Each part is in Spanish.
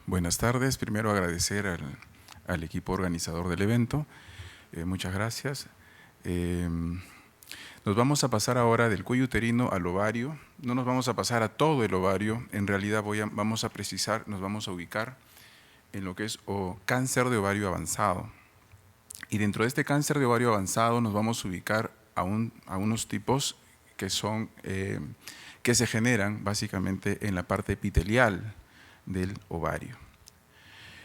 Buenas tardes. Primero agradecer al equipo organizador del evento. Muchas gracias. Nos vamos a pasar ahora del cuello uterino al ovario. No nos vamos a pasar a todo el ovario. En realidad vamos a precisar, nos vamos a ubicar en lo que es cáncer de ovario avanzado. Y dentro de este cáncer de ovario avanzado nos vamos a ubicar a unos tipos que se generan básicamente en la parte epitelial del ovario.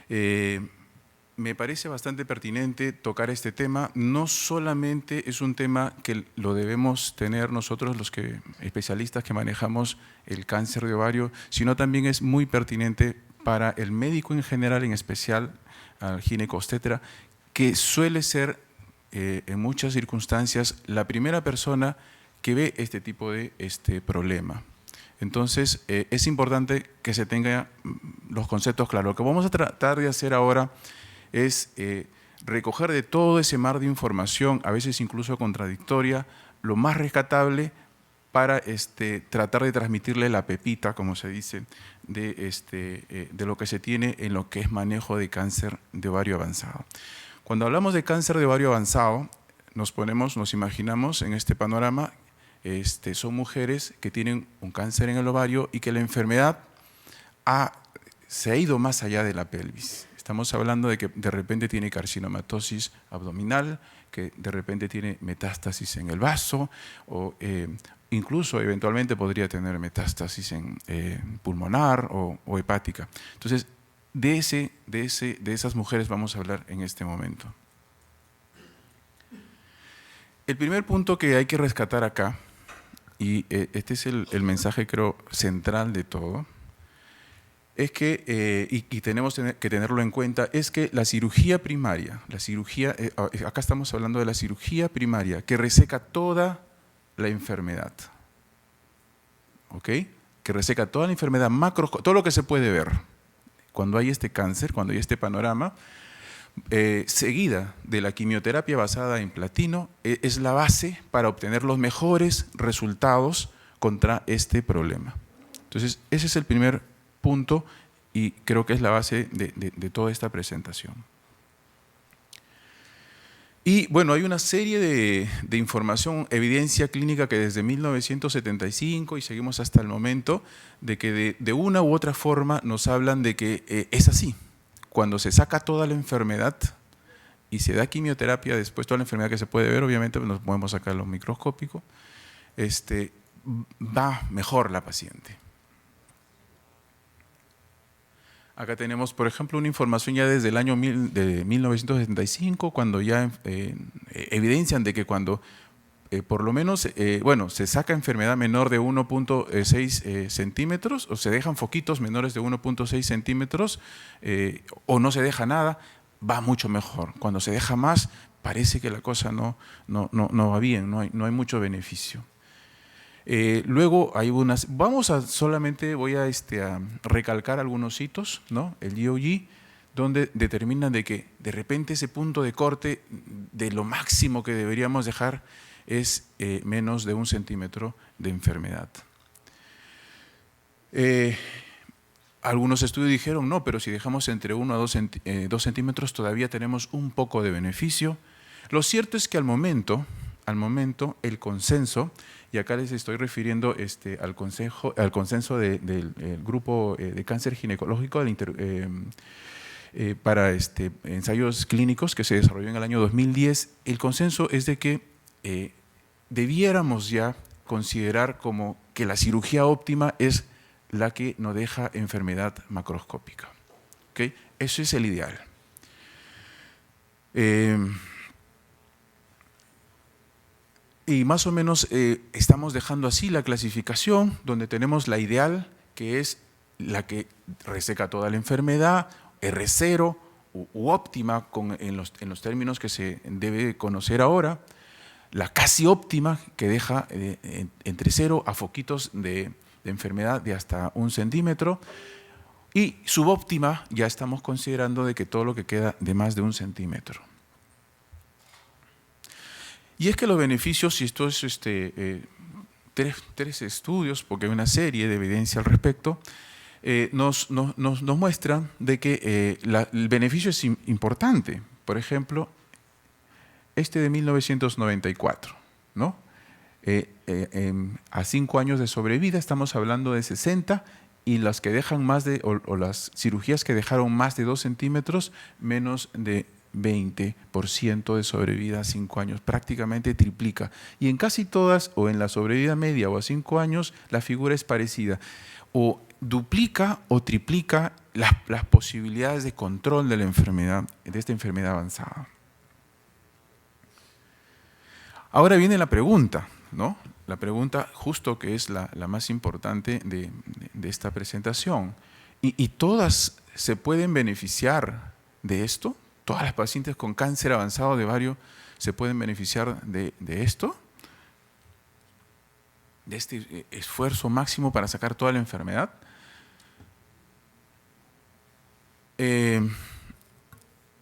Me parece bastante pertinente tocar este tema. No solamente es un tema que lo debemos tener nosotros los especialistas que manejamos el cáncer de ovario, sino también es muy pertinente para el médico en general, en especial al ginecobstetra, que suele ser en muchas circunstancias la primera persona que ve este tipo de problema. Entonces, es importante que se tengan los conceptos claros. Lo que vamos a tratar de hacer ahora es recoger de todo ese mar de información, a veces incluso contradictoria, lo más rescatable para tratar de transmitirle la pepita, como se dice, de lo que se tiene en lo que es manejo de cáncer de ovario avanzado. Cuando hablamos de cáncer de ovario avanzado, nos imaginamos en este panorama. Son mujeres que tienen un cáncer en el ovario y que la enfermedad se ha ido más allá de la pelvis. Estamos hablando de que de repente tiene carcinomatosis abdominal, que de repente tiene metástasis en el vaso o incluso eventualmente podría tener metástasis en pulmonar o hepática. Entonces, de esas mujeres vamos a hablar en este momento. El primer punto que hay que rescatar acá, y este es el mensaje creo central de todo, es que, y tenemos que tenerlo en cuenta, es que la cirugía primaria, acá estamos hablando de la cirugía primaria que reseca toda la enfermedad, ¿ok? Que reseca toda la enfermedad todo lo que se puede ver. Cuando hay este cáncer, cuando hay este panorama, seguida de la quimioterapia basada en platino, es la base para obtener los mejores resultados contra este problema. Entonces, ese es el primer punto y creo que es la base de toda esta presentación. Y bueno, hay una serie de información, evidencia clínica que desde 1975 y seguimos hasta el momento, de que de una u otra forma nos hablan de que es así. Cuando se saca toda la enfermedad y se da quimioterapia, después toda la enfermedad que se puede ver, obviamente nos podemos sacar lo microscópico, va mejor la paciente. Acá tenemos, por ejemplo, una información ya desde el año de 1975, cuando ya evidencian de que cuando por lo menos, se saca enfermedad menor de 1.6 centímetros o se dejan foquitos menores de 1.6 centímetros o no se deja nada, va mucho mejor. Cuando se deja más, parece que la cosa no va bien, no hay mucho beneficio. Luego hay voy a recalcar algunos hitos, ¿no? El GOG, donde determinan de que de repente ese punto de corte de lo máximo que deberíamos dejar es menos de 1 centímetro de enfermedad. Algunos estudios dijeron, no, pero si dejamos entre 1 a 2 centímetros todavía tenemos un poco de beneficio. Lo cierto es que al momento el consenso, y acá les estoy refiriendo al consenso del grupo de cáncer ginecológico para ensayos clínicos que se desarrolló en el año 2010, el consenso es de que debiéramos ya considerar como que la cirugía óptima es la que no deja enfermedad macroscópica. ¿Okay? Eso es el ideal. Y más o menos estamos dejando así la clasificación, donde tenemos la ideal, que es la que reseca toda la enfermedad, R0 u óptima en los términos que se debe conocer ahora, la casi óptima, que deja entre 0 a foquitos de enfermedad de hasta 1 centímetro, y subóptima ya estamos considerando de que todo lo que queda de más de 1 centímetro. Y es que los beneficios, y esto es tres estudios, porque hay una serie de evidencia al respecto, nos muestra de que el beneficio es importante. Por ejemplo, este de 1994, ¿no? A 5 años de sobrevida estamos hablando de 60, y las que dejan más de, o las cirugías que dejaron más de 2 centímetros, menos de 20% de sobrevida a 5 años, prácticamente triplica. Y en casi todas, o en la sobrevida media o a 5 años, la figura es parecida. O duplica o triplica las posibilidades de control de la enfermedad, de esta enfermedad avanzada. Ahora viene la pregunta, ¿no? La pregunta justo que es la más importante de esta presentación. ¿Y todas se pueden beneficiar de esto? ¿Todas las pacientes con cáncer avanzado de ovario se pueden beneficiar de esto? ¿De este esfuerzo máximo para sacar toda la enfermedad?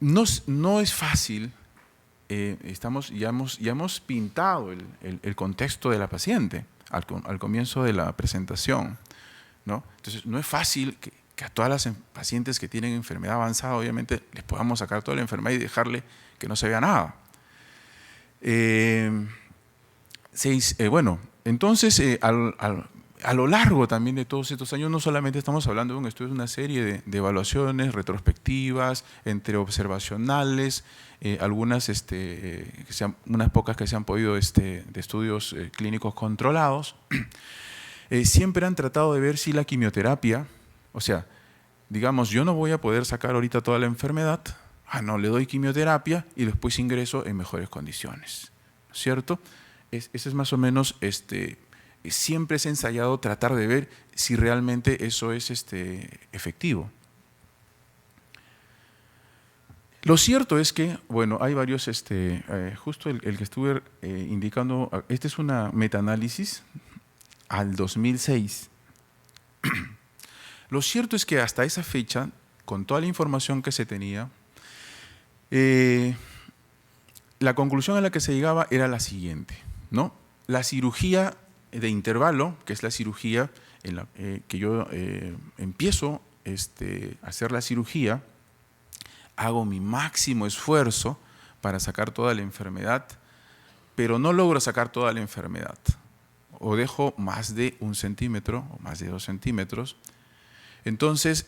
No es fácil. Ya hemos pintado el contexto de la paciente al comienzo de la presentación, ¿no? Entonces, no es fácil que a todas las pacientes que tienen enfermedad avanzada, obviamente, les podamos sacar toda la enfermedad y dejarle que no se vea nada. Bueno, entonces, a lo largo también de todos estos años, no solamente estamos hablando de un estudio, de una serie de evaluaciones retrospectivas, entre observacionales, algunas, unas pocas que se han podido, de estudios clínicos controlados, siempre han tratado de ver si la quimioterapia, o sea, digamos, yo no voy a poder sacar ahorita toda la enfermedad, no, le doy quimioterapia y después ingreso en mejores condiciones, ¿cierto? Ese es más o menos, siempre es ensayado tratar de ver si realmente eso es efectivo. Lo cierto es que, bueno, hay varios, justo el que estuve indicando, este es una metaanálisis al 2006. Lo cierto es que hasta esa fecha, con toda la información que se tenía, la conclusión a la que se llegaba era la siguiente, ¿no? La cirugía de intervalo, que es la cirugía en la que yo empiezo a hacer la cirugía, hago mi máximo esfuerzo para sacar toda la enfermedad, pero no logro sacar toda la enfermedad, o dejo más de 1 centímetro o más de 2 centímetros. Entonces,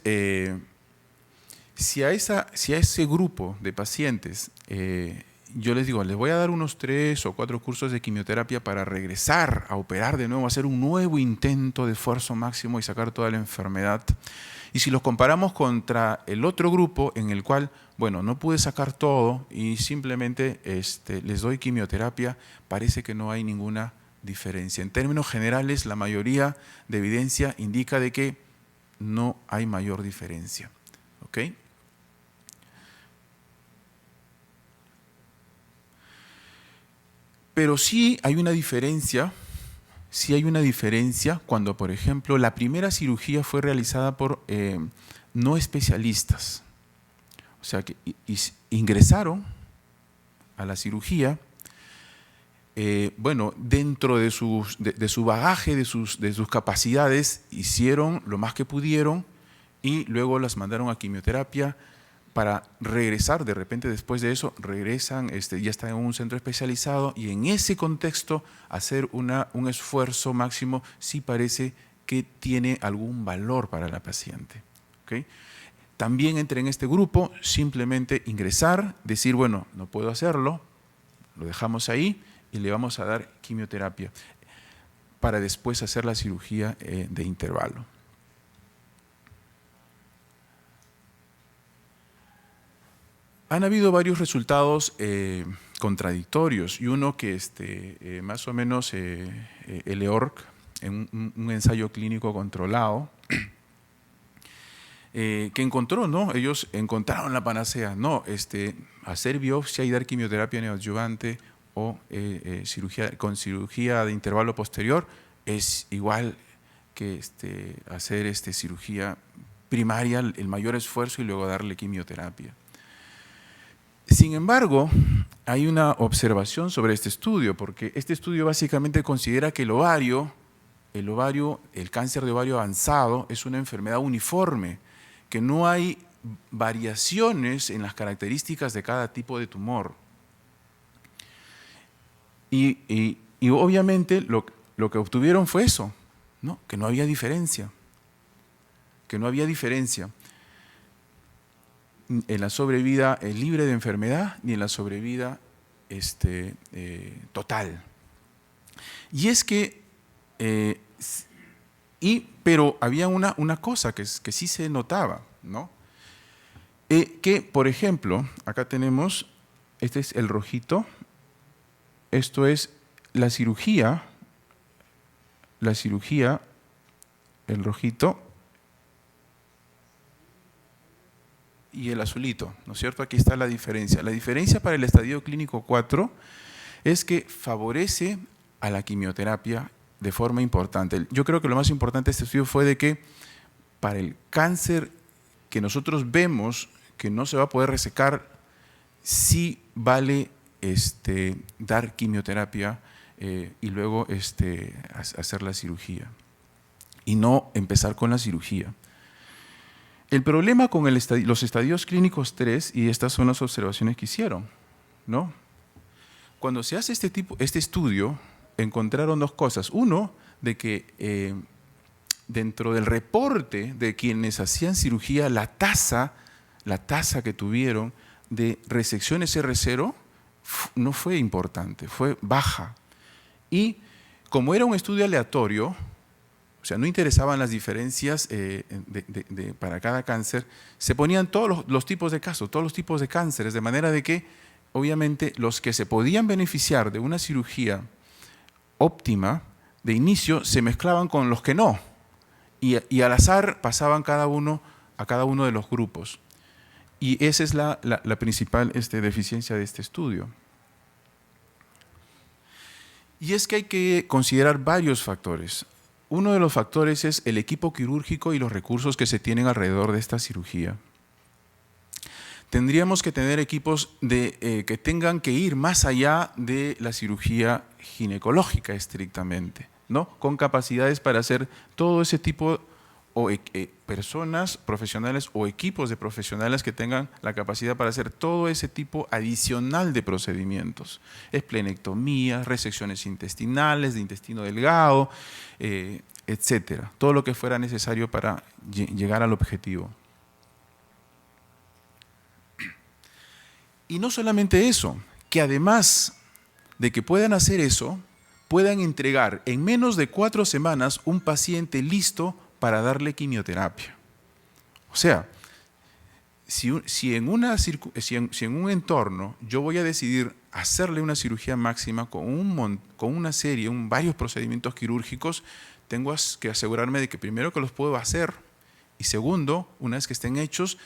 si a ese grupo de pacientes yo les digo, les voy a dar unos 3 o 4 cursos de quimioterapia para regresar a operar de nuevo, hacer un nuevo intento de esfuerzo máximo y sacar toda la enfermedad. Y si los comparamos contra el otro grupo en el cual, bueno, no pude sacar todo y simplemente les doy quimioterapia, parece que no hay ninguna diferencia. En términos generales, la mayoría de evidencia indica de que no hay mayor diferencia. ¿Ok? Pero sí hay una diferencia cuando, por ejemplo, la primera cirugía fue realizada por no especialistas. O sea, que ingresaron a la cirugía, bueno, dentro de su bagaje, de sus capacidades, hicieron lo más que pudieron y luego las mandaron a quimioterapia para regresar. De repente, después de eso, regresan, ya están en un centro especializado, y en ese contexto hacer un esfuerzo máximo sí parece que tiene algún valor para la paciente. ¿Okay? También entre en este grupo, simplemente ingresar, decir, bueno, no puedo hacerlo, lo dejamos ahí y le vamos a dar quimioterapia para después hacer la cirugía de intervalo. Han habido varios resultados contradictorios, y uno que más o menos el EORC, en un ensayo clínico controlado, que encontró, ¿no? Ellos encontraron la panacea, no, hacer biopsia y dar quimioterapia neoadyuvante o con cirugía de intervalo posterior es igual que hacer cirugía primaria, el mayor esfuerzo, y luego darle quimioterapia. Sin embargo, hay una observación sobre este estudio, porque este estudio básicamente considera que el ovario el ovario, el cáncer de ovario avanzado es una enfermedad uniforme, que no hay variaciones en las características de cada tipo de tumor. Y obviamente lo que obtuvieron fue eso, ¿no? Que no había diferencia, en la sobrevida libre de enfermedad ni en la sobrevida total. Y es que, pero había una cosa que sí se notaba, ¿no? Que, por ejemplo, acá tenemos, este es el rojito, esto es la cirugía, el rojito, y el azulito, ¿no es cierto? Aquí está la diferencia. La diferencia para el estadio clínico 4 es que favorece a la quimioterapia de forma importante. Yo creo que lo más importante de este estudio fue de que para el cáncer que nosotros vemos que no se va a poder resecar, sí vale dar quimioterapia y luego hacer la cirugía y no empezar con la cirugía. El problema con los estadios clínicos 3, y estas son las observaciones que hicieron, ¿no? Cuando se hace este estudio, encontraron dos cosas. Uno, de que dentro del reporte de quienes hacían cirugía, la tasa que tuvieron de resecciones R0 no fue importante, fue baja. Y como era un estudio aleatorio, o sea, no interesaban las diferencias para cada cáncer, se ponían todos los tipos de casos, todos los tipos de cánceres, de manera de que, obviamente, los que se podían beneficiar de una cirugía óptima, de inicio, se mezclaban con los que no. Y al azar pasaban a cada uno de los grupos. Y esa es la principal deficiencia de este estudio. Y es que hay que considerar varios factores. Uno de los factores es el equipo quirúrgico y los recursos que se tienen alrededor de esta cirugía. Tendríamos que tener equipos que tengan que ir más allá de la cirugía ginecológica estrictamente, ¿no? Con capacidades para hacer todo ese tipo de personas profesionales o equipos de profesionales que tengan la capacidad para hacer todo ese tipo adicional de procedimientos. Esplenectomías, resecciones intestinales, de intestino delgado, etcétera. Todo lo que fuera necesario para llegar al objetivo. Y no solamente eso, que además de que puedan hacer eso, puedan entregar en menos de 4 semanas un paciente listo para darle quimioterapia. O sea, si en un entorno yo voy a decidir hacerle una cirugía máxima con varios procedimientos quirúrgicos, tengo que asegurarme de que primero que los puedo hacer y segundo, una vez que estén hechos,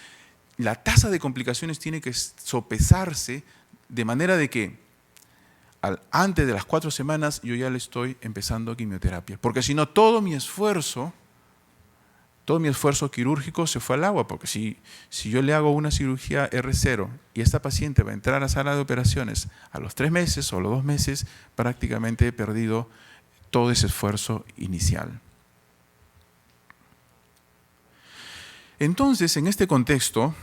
la tasa de complicaciones tiene que sopesarse de manera de que antes de las 4 semanas yo ya le estoy empezando quimioterapia. Porque si no, todo mi esfuerzo quirúrgico se fue al agua, porque si yo le hago una cirugía R0 y esta paciente va a entrar a la sala de operaciones a los 3 meses o a los 2 meses, prácticamente he perdido todo ese esfuerzo inicial. Entonces, en este contexto,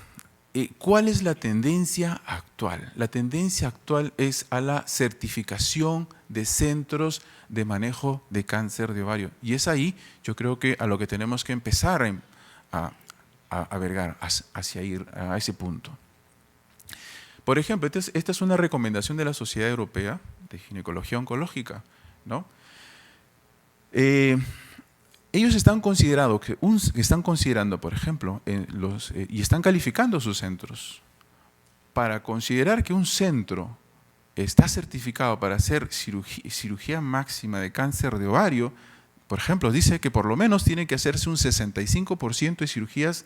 ¿cuál es la tendencia actual? La tendencia actual es a la certificación de centros de manejo de cáncer de ovario. Y es ahí, yo creo que a lo que tenemos que empezar a vergar, hacia ir a ese punto. Por ejemplo, esta es una recomendación de la Sociedad Europea de Ginecología Oncológica, ¿no? Ellos están considerando, por ejemplo, y están calificando sus centros. Para considerar que un centro está certificado para hacer cirugía máxima de cáncer de ovario, por ejemplo, dice que por lo menos tiene que hacerse un 65% de cirugías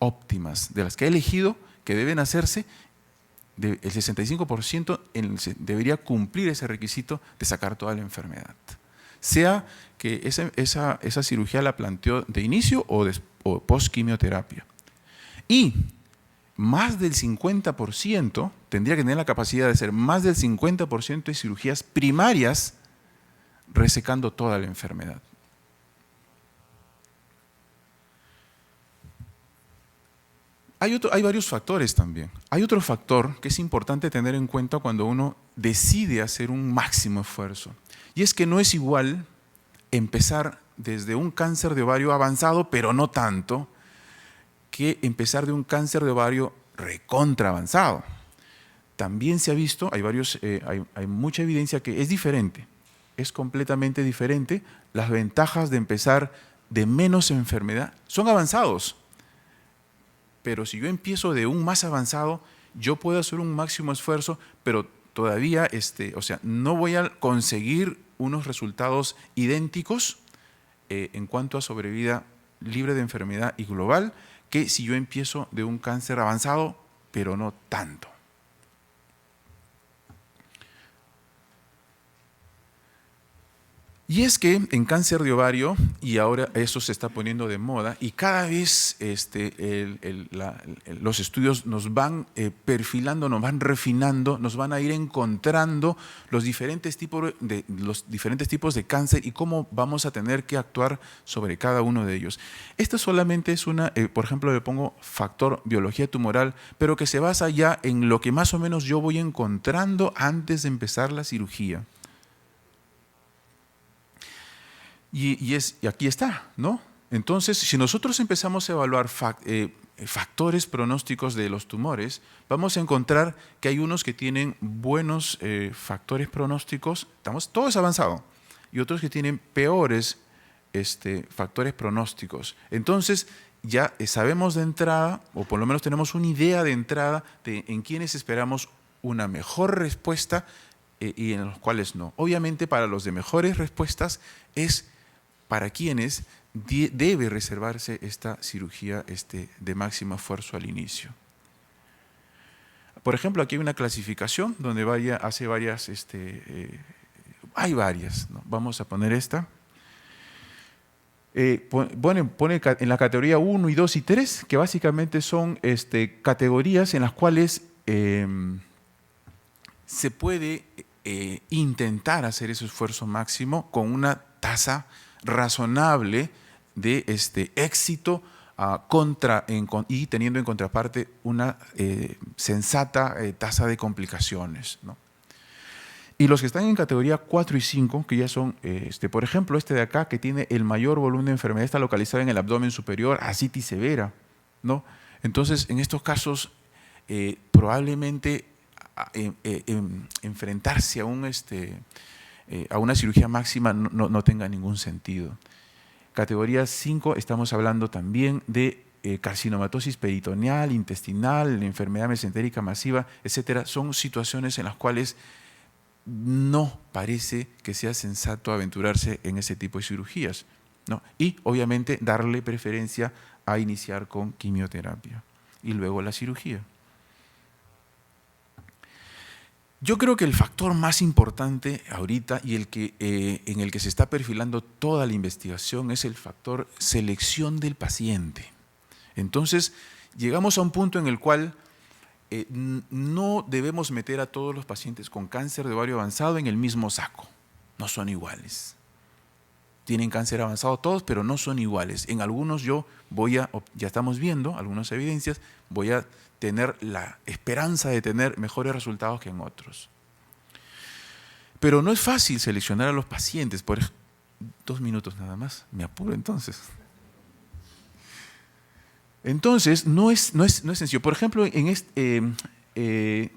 óptimas, de las que ha elegido que deben hacerse, el 65% debería cumplir ese requisito de sacar toda la enfermedad. Sea que esa cirugía la planteó de inicio o post-quimioterapia. Y más del 50%, tendría que tener la capacidad de hacer más del 50% de cirugías primarias resecando toda la enfermedad. Hay varios factores también. Hay otro factor que es importante tener en cuenta cuando uno decide hacer un máximo esfuerzo. Y es que no es igual empezar desde un cáncer de ovario avanzado, pero no tanto, que empezar de un cáncer de ovario recontra avanzado. También se ha visto, hay mucha evidencia que es diferente, es completamente diferente. Las ventajas de empezar de menos enfermedad son avanzados. Pero si yo empiezo de un más avanzado, yo puedo hacer un máximo esfuerzo, pero todavía no voy a conseguir unos resultados idénticos en cuanto a sobrevida libre de enfermedad y global que si yo empiezo de un cáncer avanzado, pero no tanto. Y es que en cáncer de ovario, y ahora eso se está poniendo de moda, y cada vez los estudios nos van perfilando, nos van refinando, nos van a ir encontrando los diferentes tipos de cáncer y cómo vamos a tener que actuar sobre cada uno de ellos. Esto solamente es por ejemplo, le pongo factor biología tumoral, pero que se basa ya en lo que más o menos yo voy encontrando antes de empezar la cirugía. Y aquí está, ¿no? Entonces, si nosotros empezamos a evaluar factores pronósticos de los tumores, vamos a encontrar que hay unos que tienen buenos factores pronósticos, todo es avanzado, y otros que tienen peores factores pronósticos. Entonces, ya sabemos de entrada, o por lo menos tenemos una idea de entrada de en quienes esperamos una mejor respuesta y en los cuales no. Obviamente, para los de mejores respuestas es para quienes debe reservarse esta cirugía de máximo esfuerzo al inicio. Por ejemplo, aquí hay una clasificación donde hace varias, hay varias, ¿no? Vamos a poner esta. Pone en la categoría 1 y 2 y 3, que básicamente son categorías en las cuales se puede intentar hacer ese esfuerzo máximo con una tasa razonable de éxito y teniendo en contraparte una sensata tasa de complicaciones, ¿no? Y los que están en categoría 4 y 5, que ya son, por ejemplo, de acá, que tiene el mayor volumen de enfermedad, está localizado en el abdomen superior, ascitis severa, ¿no? Entonces, en estos casos, probablemente enfrentarse a una cirugía máxima no tenga ningún sentido. Categoría 5, estamos hablando también de carcinomatosis peritoneal, intestinal, enfermedad mesentérica masiva, etcétera. Son situaciones en las cuales no parece que sea sensato aventurarse en ese tipo de cirugías, ¿no? Y obviamente darle preferencia a iniciar con quimioterapia y luego la cirugía. Yo creo que el factor más importante ahorita y en el que se está perfilando toda la investigación es el factor selección del paciente. Entonces, llegamos a un punto en el cual no debemos meter a todos los pacientes con cáncer de ovario avanzado en el mismo saco. No son iguales. Tienen cáncer avanzado todos, pero no son iguales. En algunos ya estamos viendo algunas evidencias, voy a tener la esperanza de tener mejores resultados que en otros. Pero no es fácil seleccionar a los pacientes. 2 minutos nada más, me apuro entonces. Entonces, no es sencillo. Por ejemplo,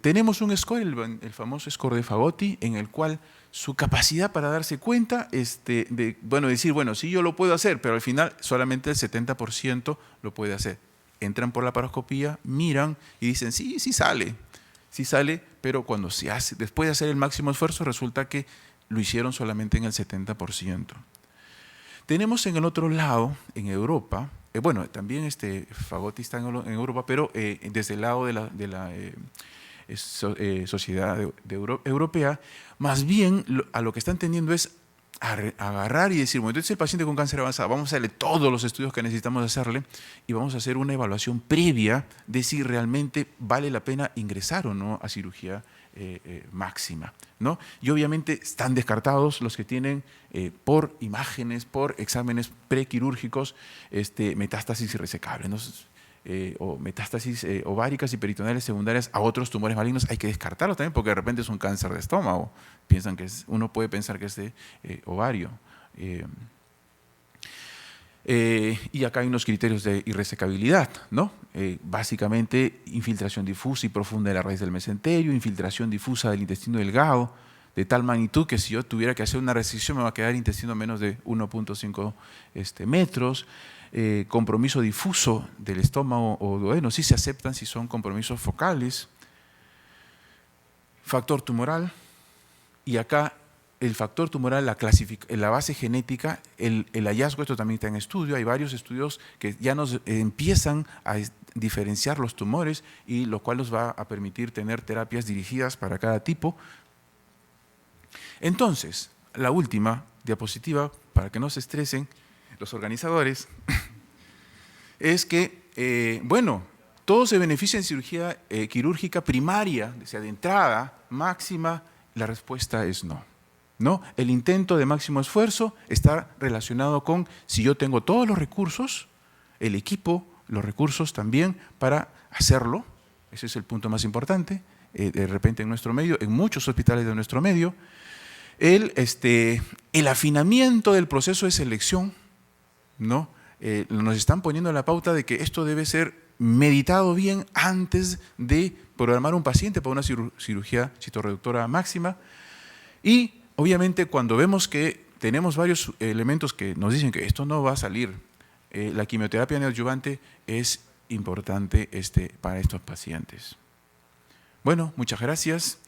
tenemos un score, el famoso score de Fagotti, en el cual su capacidad para darse cuenta decir, bueno, sí yo lo puedo hacer, pero al final solamente el 70% lo puede hacer. Entran por la laparoscopía, miran y dicen, sí sale, pero cuando después de hacer el máximo esfuerzo, resulta que lo hicieron solamente en el 70%. Tenemos en el otro lado, en Europa, también Fagotti está en Europa, pero desde el lado de la sociedad europea, más bien a lo que están tendiendo es agarrar y decir, bueno, entonces el paciente con cáncer avanzado, vamos a hacerle todos los estudios que necesitamos hacerle y vamos a hacer una evaluación previa de si realmente vale la pena ingresar o no a cirugía máxima, ¿no? Y obviamente están descartados los que tienen por imágenes, por exámenes prequirúrgicos, metástasis irresecable, ¿no? o metástasis ováricas y peritoneales secundarias a otros tumores malignos, hay que descartarlos también porque de repente es un cáncer de estómago. Uno puede pensar que es de ovario. Y acá hay unos criterios de irresecabilidad, ¿no? Básicamente, infiltración difusa y profunda de la raíz del mesenterio, infiltración difusa del intestino delgado, de tal magnitud que si yo tuviera que hacer una resección me va a quedar intestino menos de 1.5 metros, compromiso difuso del estómago o duodeno, sí se aceptan si son compromisos focales, factor tumoral, y acá el factor tumoral, la base genética, el hallazgo, esto también está en estudio, hay varios estudios que ya nos empiezan a diferenciar los tumores y lo cual nos va a permitir tener terapias dirigidas para cada tipo. Entonces, la última diapositiva, para que no se estresen los organizadores, es que, bueno, todo se beneficia en cirugía quirúrgica primaria, o sea, de entrada máxima, la respuesta es no. ¿No? El intento de máximo esfuerzo está relacionado con si yo tengo todos los recursos, el equipo, los recursos también para hacerlo. Ese es el punto más importante. De repente en nuestro medio, en muchos hospitales de nuestro medio, el afinamiento del proceso de selección, ¿no? Nos están poniendo la pauta de que esto debe ser meditado bien antes de programar un paciente para una cirugía citorreductora máxima. Y obviamente cuando vemos que tenemos varios elementos que nos dicen que esto no va a salir, la quimioterapia neoadyuvante es importante para estos pacientes. Bueno, muchas gracias.